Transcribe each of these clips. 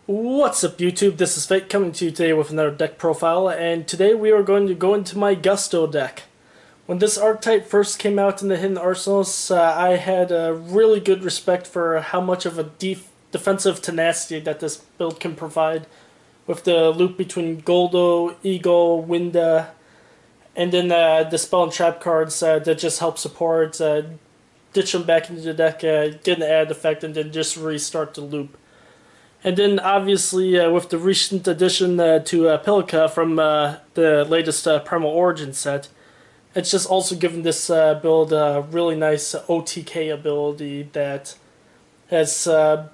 What's up YouTube, this is Fate coming to you today with another deck profile, and today we are going to go into my Gusto deck. When this archetype first came out in the Hidden Arsenals, I had a really good respect for how much of a defensive tenacity that this build can provide, with the loop between Gulldo, Egul, Winda, and then the spell and trap cards that just help support, ditch them back into the deck, get an added effect, and then just restart the loop. And then, obviously, with the recent addition to Pilica from the latest Primal Origin set, it's just also given this build a really nice OTK ability that has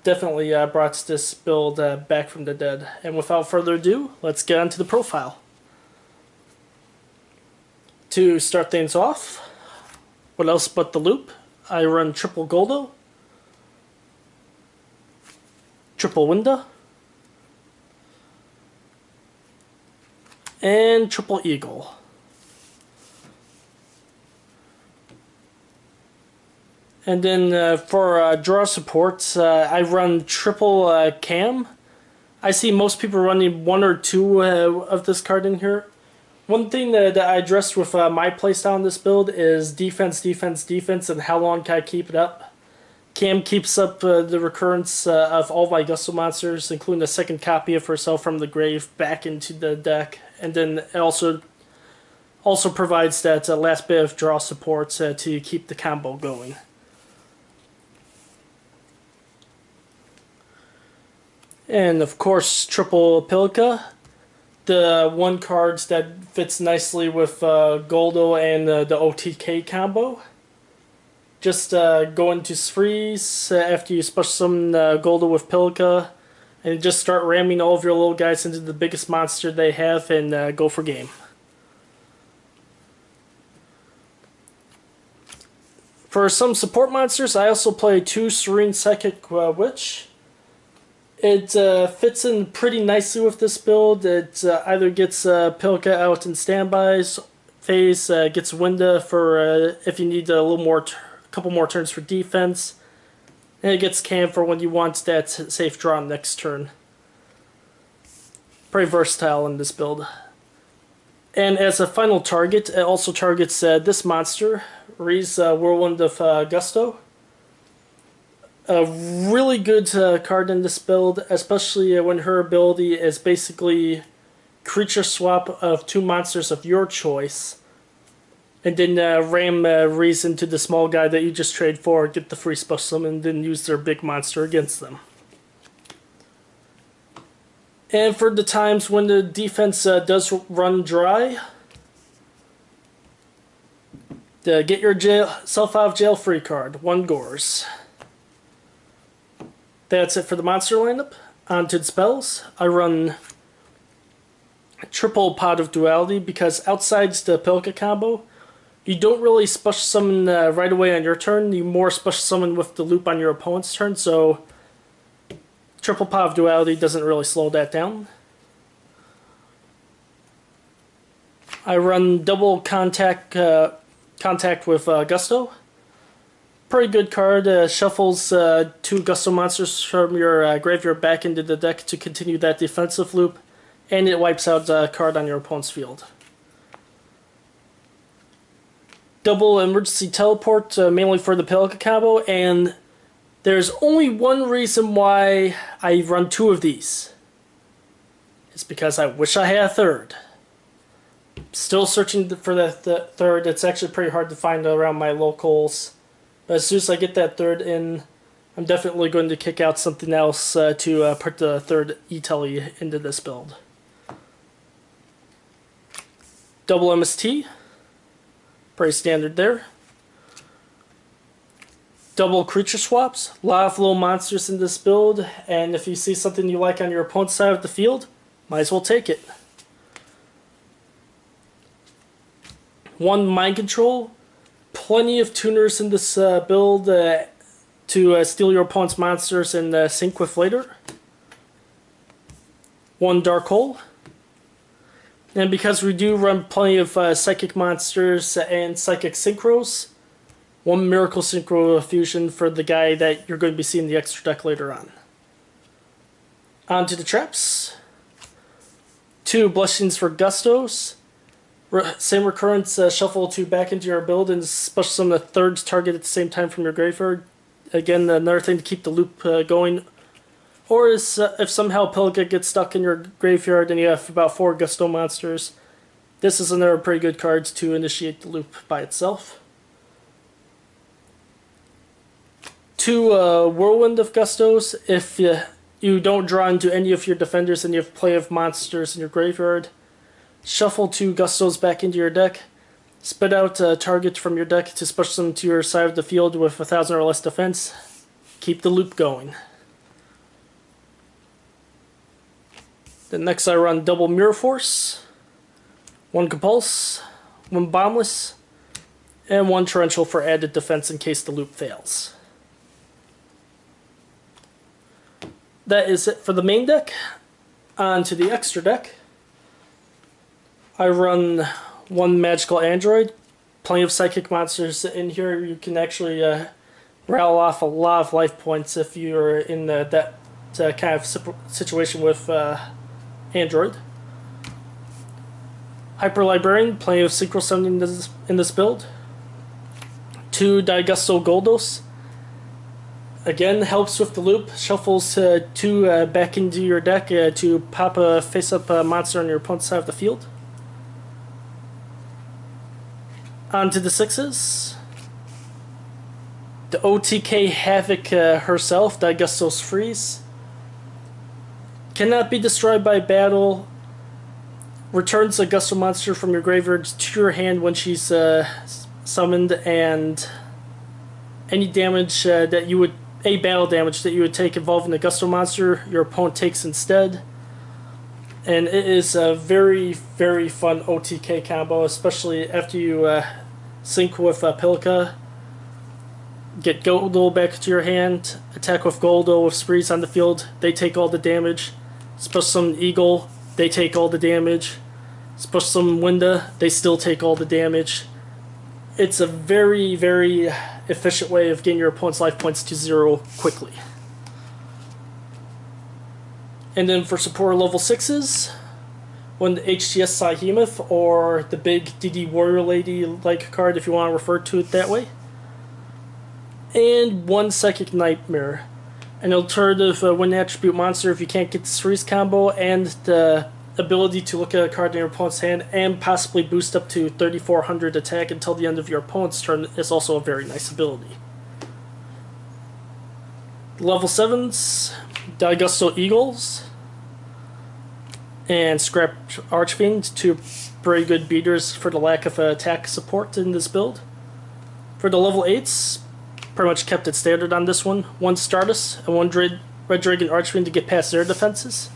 definitely brought this build back from the dead. And without further ado, let's get on to the profile. To start things off, what else but the loop? I run triple Gulldo, triple Winda, and triple Egul. And then for draw support, I run triple Caam. I see most people running one or two of this card in here. One thing that I addressed with my playstyle in this build is defense, defense, defense, and how long can I keep it up. Caam keeps up the recurrence of all my Gusto monsters, including a second copy of herself from the grave, back into the deck, and then it also provides that last bit of draw support to keep the combo going. And of course, triple Pilica, the one card that fits nicely with Gulldo and the OTK combo. Just go into Reeze after you special summon Gulldo with Pilica, and just start ramming all of your little guys into the biggest monster they have and go for game. For some support monsters, I also play two Serene Psychic Witch. It fits in pretty nicely with this build. It either gets Pilica out in standbys phase, gets Winda for if you need a little more couple more turns for defense, and it gets Caam for when you want that safe draw next turn. Pretty versatile in this build. And as a final target, it also targets this monster, Reeze, Whirlwind of Gusto. A really good card in this build, especially when her ability is basically creature swap of two monsters of your choice, and then ram Reeze into the small guy that you just trade for, get the free special summon, and then use their big monster against them. And for the times when the defense does run dry, the get yourself out of jail free card, one Gorz. That's it for the monster lineup. On to the spells. I run triple Pot of Duality because outside the Pilica combo, you don't really special summon right away on your turn. You more special summon with the loop on your opponent's turn, so triple Pot of Duality doesn't really slow that down. I run double contact with Gusto. Pretty good card. Shuffles two Gusto monsters from your graveyard back into the deck to continue that defensive loop, and it wipes out a card on your opponent's field. Double emergency teleport, mainly for the Pilica combo, and there's only one reason why I run two of these. It's because I wish I had a third. Still searching for that third. It's actually pretty hard to find around my locals. But as soon as I get that third in, I'm definitely going to kick out something else to put the third E-Telly into this build. Double MST. Pretty standard there. Double creature swaps. A lot of little monsters in this build, and if you see something you like on your opponent's side of the field, might as well take it. One mind control. Plenty of tuners in this build to steal your opponent's monsters and sync with later. One dark hole. And because we do run plenty of psychic monsters and psychic synchros, one miracle synchro fusion for the guy that you're going to be seeing the extra deck later on. On to the traps. 2 Blessings for Gustos. Same recurrence, shuffle 2 back into your build and special summon a 3rd target at the same time from your graveyard. Again, another thing to keep the loop going. Or is, if somehow Pilica gets stuck in your graveyard and you have about 4 Gusto monsters, this is another pretty good card to initiate the loop by itself. 2 Whirlwind of Gustos. If you don't draw into any of your defenders and you have play of monsters in your graveyard, shuffle 2 Gustos back into your deck. Spit out a target from your deck to special summon to your side of the field with 1,000 or less defense. Keep the loop going. Then next I run double Mirror Force, 1 Compulse, 1 Bottomless, and 1 Torrential for added defense in case the loop fails. That is it for the main deck. On to the extra deck. I run 1 Magical Android, plenty of Psychic monsters in here. You can actually rattle off a lot of life points if you're in that kind of situation with Android. Hyper Librarian, plenty of Synchro summoning in this build. 2 Gusto Gulldos. Again, helps with the loop. Shuffles 2 back into your deck to pop a face-up monster on your opponent's side of the field. On to the 6s. The OTK Havoc herself, Gustos Freeze. Cannot be destroyed by battle. Returns a Gusto monster from your graveyard to your hand when she's summoned, and any damage that you would, battle damage that you would take involving the Gusto monster, your opponent takes instead. And it is a very, very fun OTK combo, especially after you sync with Pilica. Get Gulldo back to your hand, attack with Gulldo with Sprees on the field, they take all the damage. Special summon Eagle, they take all the damage. Special summon Winda, they still take all the damage. It's a very, very efficient way of getting your opponent's life points to 0 quickly. And then for support level 6s, 1 HTS Behemoth, or the big DD Warrior Lady like card if you want to refer to it that way. And 1 Psychic Nightmare, an alternative win attribute monster if you can't get the Freeze combo, and the ability to look at a card in your opponent's hand and possibly boost up to 3,400 attack until the end of your opponent's turn is also a very nice ability. Level 7s, Gusto Eagles, and Scrap Archfiend, 2 very good beaters for the lack of attack support in this build. For the level 8s, pretty much kept it standard on this one. 1 Stardust and 1 Red Dragon Archfiend to get past their defenses.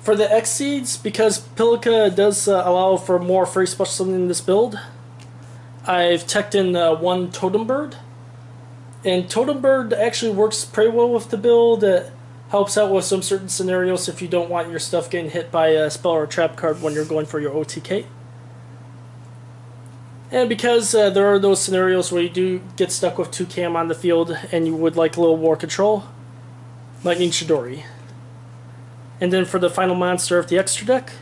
For the X-Seeds, because Pilica does allow for more free special summoning in this build, I've teched in 1 Totem Bird. And Totem Bird actually works pretty well with the build. It helps out with some certain scenarios if you don't want your stuff getting hit by a spell or a trap card when you're going for your OTK. And because there are those scenarios where you do get stuck with 2 Caam on the field and you would like a little more control, Lightning Chidori. And then for the final monster of the extra deck,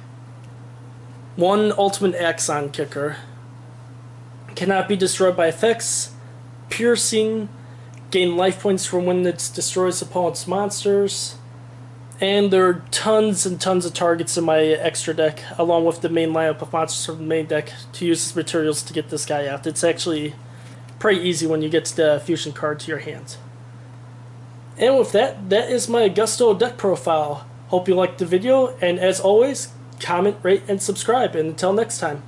1 Ultimate Axon Kicker. Cannot be destroyed by effects, piercing, gain life points from when it destroys opponent's monsters, and there are tons and tons of targets in my extra deck, along with the main lineup of monsters from the main deck to use as materials to get this guy out. It's actually pretty easy when you get the fusion card to your hand. And with that, that is my Gusto deck profile. Hope you liked the video, and as always, comment, rate, and subscribe. And until next time.